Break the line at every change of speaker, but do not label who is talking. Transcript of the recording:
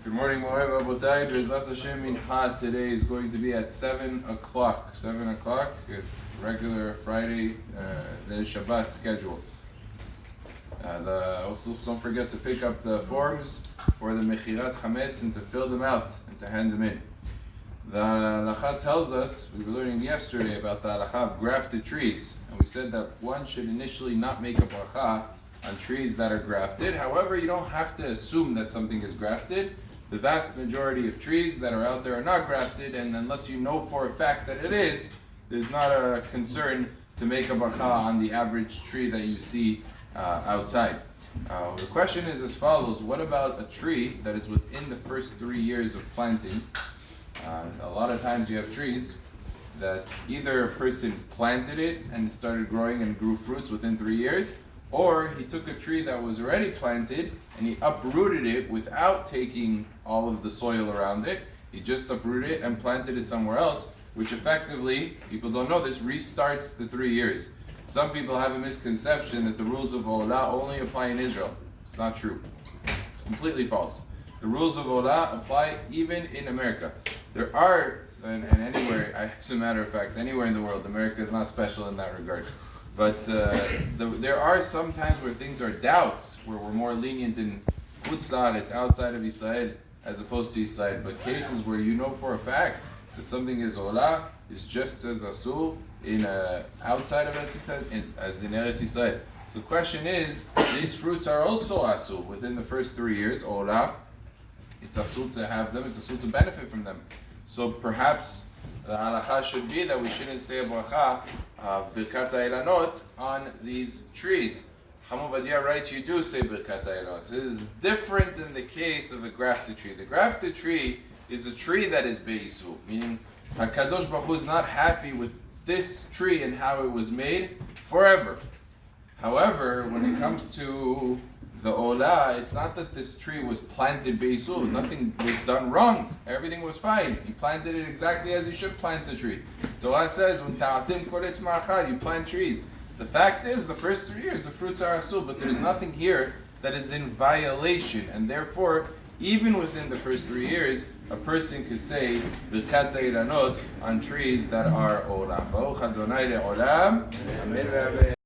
Good morning, Moray Rabotai. Bezrat Hashem Mincha today is going to be at 7 o'clock. 7 o'clock, it's regular Friday, the Shabbat schedule. Also, don't forget to pick up the forms for the Mechirat Chametz and to fill them out and to hand them in. The Halacha tells us, we were learning yesterday about the Halacha of grafted trees, and we said that one should initially not make a bracha on trees that are grafted. However, you don't have to assume that something is grafted. The vast majority of trees that are out there are not grafted, and unless you know for a fact that it is, there's not a concern to make a bracha on the average tree that you see outside. The question is as follows: what about a tree that is within the first 3 years of planting? A lot of times you have trees that either a person planted it and it started growing and grew fruits within 3 years, or he took a tree that was already planted and he uprooted it without taking all of the soil around it. He just uprooted it and planted it somewhere else, which effectively, people don't know this, restarts the 3 years. Some people have a misconception that the rules of Orlah only apply in Israel. It's not true. It's completely false. The rules of Orlah apply even in America. There are, and anywhere, as a matter of fact, anywhere in the world, America is not special in that regard. But there are some times where things are doubts, where we're more lenient in Chutzlar, it's outside of Israel, as opposed to Israel. But cases where you know for a fact that something is Orlah, is just as Asul in outside of Eretz Yisrael as in Eretz Yisrael. So the question is, these fruits are also Asul within the first 3 years, Orlah. It's Asul to have them, it's Asul to benefit from them. So perhaps the halacha should be that we shouldn't say a bracha of Birkat HaIlanot on these trees. Hamuvadia writes, you do say Birkat HaIlanot. This is different than the case of a grafted tree. The grafted tree is a tree that is Be'isu, meaning HaKadosh Baruch Hu is not happy with this tree and how it was made forever. However, when it comes to the Orlah, it's not that this tree was planted Be'isu. Nothing was done wrong. Everything was fine. He planted it exactly as you should plant a tree. Torah says, when ta'atim koretz ma'achar, you plant trees. The fact is, the first 3 years, the fruits are asul, but there's nothing here that is in violation. And therefore, even within the first 3 years, a person could say, Birkat HaIlanot on trees that are Orlah. Baruch Adonai le'olam. Amen ve'amen.